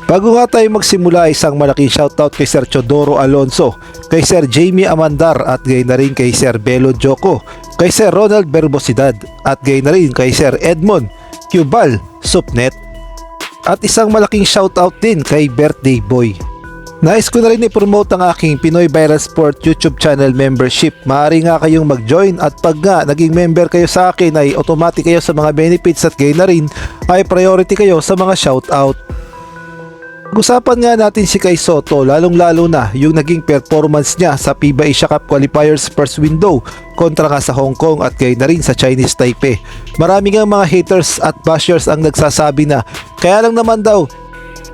Bago nga tayo magsimula, isang malaking shoutout kay Sir Chodoro Alonso, kay Sir Jamie Amandar at gayon na rin kay Sir Belo Joko, kay Sir Ronald Berbosidad at gayon na rin kay Sir Edmond Cubal Supnet. At isang malaking shoutout din kay Birthday Boy. Nais ko na rin i-promote ang aking Pinoy Viral Sport YouTube channel membership. Maaari nga kayong mag-join at pag nga naging member kayo sa akin ay automatic kayo sa mga benefits at gayon na rin ay priority kayo sa mga shoutout. Usapan nga natin si Kai Sotto, lalong-lalo na yung naging performance niya sa FIBA Asia Cup Qualifiers first window kontra nga sa Hong Kong at gayon na rin sa Chinese Taipei. Marami nga mga haters at bashers ang nagsasabi na kaya lang naman daw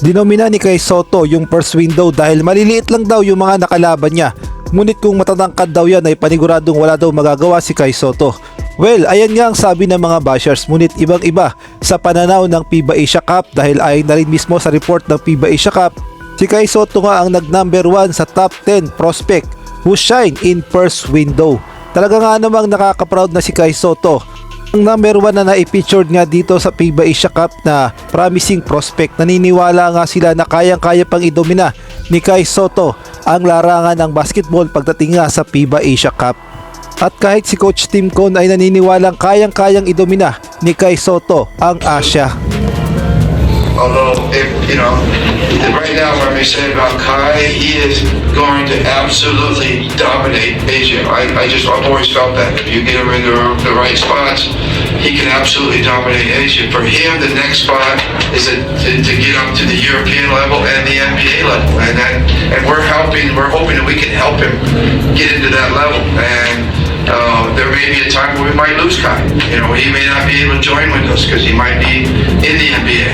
dinomina ni Kai Sotto yung first window dahil maliliit lang daw yung mga nakalaban niya. Ngunit kung matatangkad daw yan ay paniguradong wala daw magagawa si Kai Sotto. Well, ayan nga ang sabi ng mga bashers, ngunit ibang-iba sa pananaw ng FIBA Asia Cup dahil ayon na rin mismo sa report ng FIBA Asia Cup, si Kai Sotto nga ang nag-number 1 sa top 10 prospect who shine in first window. Talaga nga namang nakaka-proud na si Kai Sotto. Ang number 1 na na-featured nga dito sa FIBA Asia Cup na promising prospect, naniniwala nga sila na kayang-kaya pang idomina ni Kai Sotto ang larangan ng basketball pagdating nga sa FIBA Asia Cup. At kahit si Coach Tim Cone ay naniniwalang kayang-kayang idomina ni Kai Sotto ang Asia. Although, right now what I say about Kai, he is going to absolutely dominate Asia. I've always felt that. If you get him in the right spots, he can absolutely dominate Asia. For him, the next spot is to get up to the European level and the NBA level. And we're hoping that we can help him get into that level. And there may be a time where we might lose Kai. He may not be able to join with us because he might be in the NBA.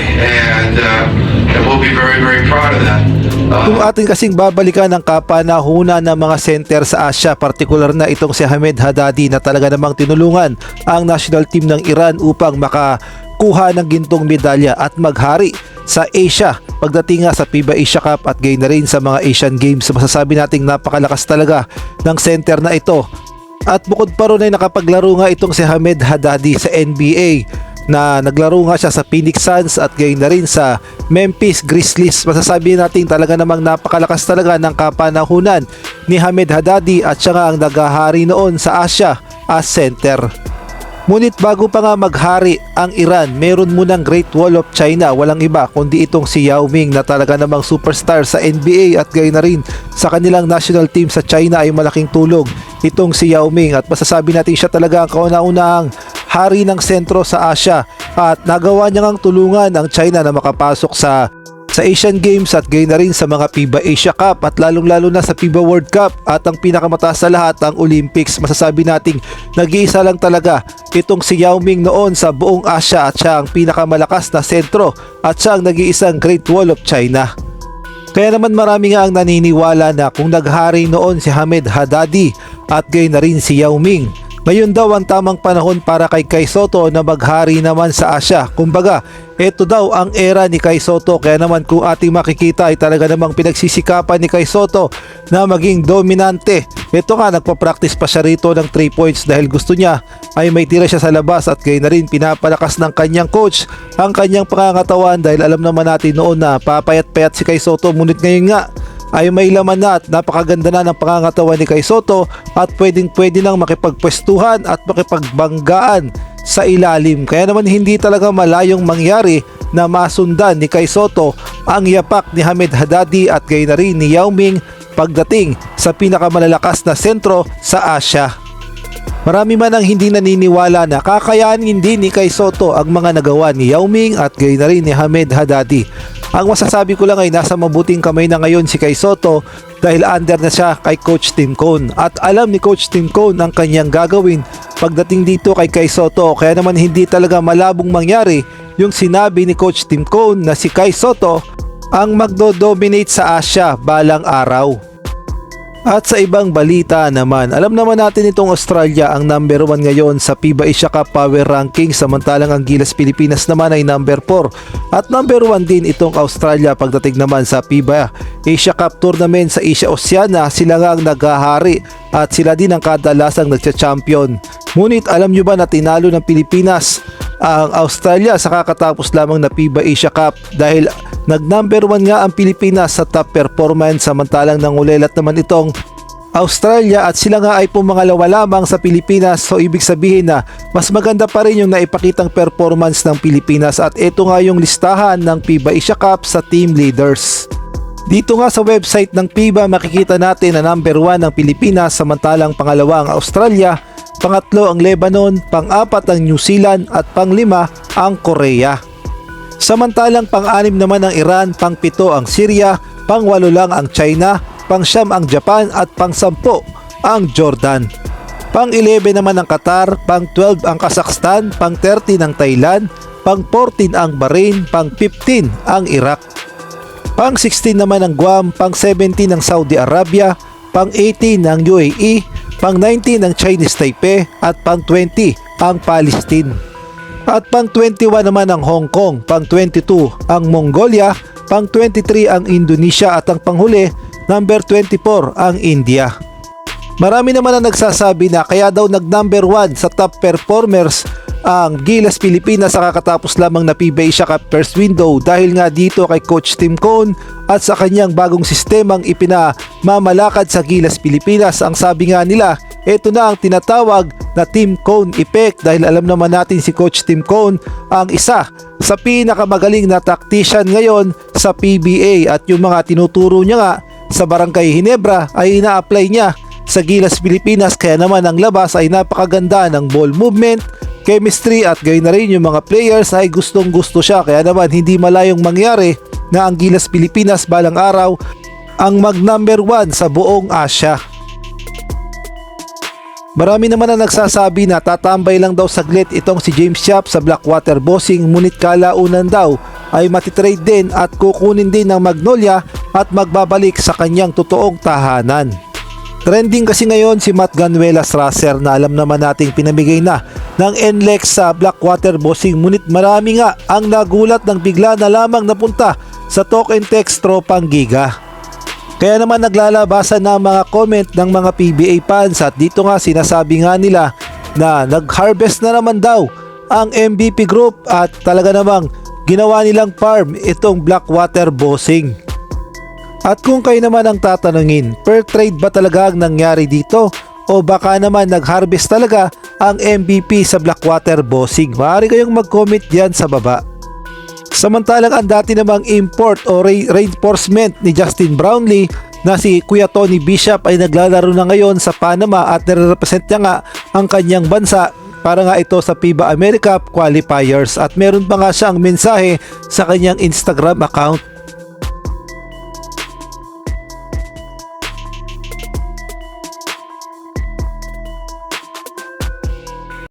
And we'll be very, very proud of that. Kung atin kasing babalikan ang kapanahunan ng mga center sa Asia, partikular na itong si Ahmed Haddadi na talaga namang tinulungan ang national team ng Iran upang makakuha ng gintong medalya at maghari sa Asia pagdating nga sa FIBA Asia Cup at gayon na rin sa mga Asian Games. Masasabi nating napakalakas talaga ng center na ito. At bukod pa ron ay nakapaglaro nga itong si Ahmed Haddadi sa NBA na naglaro nga siya sa Phoenix Suns at gayon na rin sa Memphis Grizzlies. Masasabi natin talaga namang napakalakas talaga ng kapanahunan ni Ahmed Haddadi at siya nga ang naghahari noon sa Asia as center. Ngunit bago pa nga maghari ang Iran, meron munang Great Wall of China, walang iba kundi itong si Yao Ming na talaga namang superstar sa NBA at gayon na rin sa kanilang national team sa China ay malaking tulong itong si Yao Ming at masasabi natin siya talaga ang kauna-unahang hari ng sentro sa Asia at nagawa niya ngang tulungan ang China na makapasok sa Asian Games at gayon na rin sa mga FIBA Asia Cup at lalong-lalo na sa FIBA World Cup at ang pinakamataas sa lahat ang Olympics. Masasabi nating nag-iisa lang talaga itong si Yao Ming noon sa buong Asia at siya ang pinakamalakas na sentro at siya ang nag-iisang Great Wall of China. Kaya naman marami nga ang naniniwala na kung naghari noon si Ahmed Haddadi at gayon na rin si Yao Ming, ngayon daw ang tamang panahon para kay Kai Sotto na maghari naman sa Asia. Kumbaga, ito daw ang era ni Kai Sotto. Kaya naman kung ating makikita ay talaga namang pinagsisikapan ni Kai Sotto na maging dominante. Ito nga, nagpa-practice pa siya rito ng 3 points dahil gusto niya ay may tira siya sa labas at gayon na rin pinapalakas ng kanyang coach ang kanyang pangangatawan dahil alam naman natin noon na papayat-payat si Kai Sotto. Ngunit ngayon nga ay may laman na at napakaganda na ng pangangatawan ni Kai Sotto at pwede nang makipagpwestuhan at makipagbanggaan sa ilalim. Kaya naman hindi talaga malayong mangyari na masundan ni Kai Sotto ang yapak ni Ahmed Haddadi at gayon na rin ni Yao Ming pagdating sa pinakamalalakas na sentro sa Asia. Marami man ang hindi naniniwala na kakayanin din ni Kai Sotto ang mga nagawa ni Yao Ming at gayon na rin ni Ahmed Haddadi. Ang masasabi ko lang ay nasa mabuting kamay na ngayon si Kai Sotto dahil under na siya kay Coach Tim Cone at alam ni Coach Tim Cone ang kanyang gagawin pagdating dito kay Kai Sotto. Kaya naman hindi talaga malabong mangyari yung sinabi ni Coach Tim Cone na si Kai Sotto ang magdo-dominate sa Asia balang araw. At sa ibang balita naman, alam naman natin itong Australia ang number 1 ngayon sa FIBA Asia Cup Power Ranking, samantalang ang Gilas Pilipinas naman ay number 4. At number 1 din itong Australia pagdating naman sa FIBA Asia Cup Tournament sa Asia Oceania. Sila nga ang naghahari at sila din ang kadalasang nagcha-champion. Ngunit alam nyo ba na tinalo ng Pilipinas ang Australia sa kakatapos lamang na FIBA Asia Cup dahil Nag-number 1 nga ang Pilipinas sa top performance samantalang nangulelat naman itong Australia at sila nga ay pumangalawa lamang sa Pilipinas, so ibig sabihin na mas maganda pa rin yung naipakitang performance ng Pilipinas at ito nga yung listahan ng FIBA Asia Cup sa team leaders. Dito nga sa website ng FIBA makikita natin na number 1 ang Pilipinas samantalang pangalawa ang Australia, pangatlo ang Lebanon, pang-apat ang New Zealand at pang-5 ang Korea. Samantalang pang-6 naman ang Iran, pang-7 ang Syria, pang-8 lang ang China, pang-9 ang Japan at pang-10 ang Jordan. Pang-11 naman ang Qatar, pang-12 ang Kazakhstan, pang-13 ang Thailand, pang-14 ang Bahrain, pang-15 ang Iraq. Pang-16 naman ang Guam, pang-17 ang Saudi Arabia, pang-18 ang UAE, pang-19 ang Chinese Taipei at pang-20 ang Palestine. At pang-21 naman ang Hong Kong, pang-22 ang Mongolia, pang-23 ang Indonesia at ang panghuli, number 24 ang India. Marami naman ang nagsasabi na kaya daw nag-number 1 sa top performers ang Gilas Pilipinas sa kakatapos lamang na FIBA Asia Cup first window dahil nga dito kay Coach Tim Cone at sa kanyang bagong sistemang ipinamamalakad sa Gilas Pilipinas. Ang sabi nga nila, ito na ang tinatawag na Tim Cone Effect dahil alam naman natin si Coach Tim Cone ang isa sa pinakamagaling na tactician ngayon sa PBA at yung mga tinuturo niya nga sa Barangay Ginebra ay ina-apply niya sa Gilas Pilipinas kaya naman ang labas ay napakaganda ng ball movement, chemistry at gayon na rin yung mga players ay gustong gusto siya kaya naman hindi malayong mangyari na ang Gilas Pilipinas balang araw ang mag-number 1 sa buong Asia. Marami naman ang nagsasabi na tatambay lang daw saglit itong si James Yap sa Blackwater Bossing ngunit kalaunan daw ay matitrade din at kukunin din ng Magnolia at magbabalik sa kanyang totoong tahanan. Trending kasi ngayon si Matt Ganuelas Racer na alam naman nating pinamigay na ng NLEX sa Blackwater Bossing ngunit marami nga ang nagulat ng bigla na lamang napunta sa Talk and Text tropang Giga. Kaya naman naglalabasan na mga comment ng mga PBA fans at dito nga sinasabi nga nila na nag-harvest na naman daw ang MVP group at talaga namang ginawa nilang farm itong Blackwater Bossing. At kung kayo naman ang tatanungin, per trade ba talaga ang nangyari dito? O baka naman nag-harvest talaga ang MVP sa Blackwater Bossing? Maaari kayong mag-comment diyan sa baba. Samantalang ang dati namang import o reinforcement ni Justin Brownlee na si Kuya Tony Bishop ay naglalaro na ngayon sa Panama at nire-represent niya nga ang kanyang bansa para nga ito sa FIBA America Qualifiers at meron pa nga siyang mensahe sa kanyang Instagram account.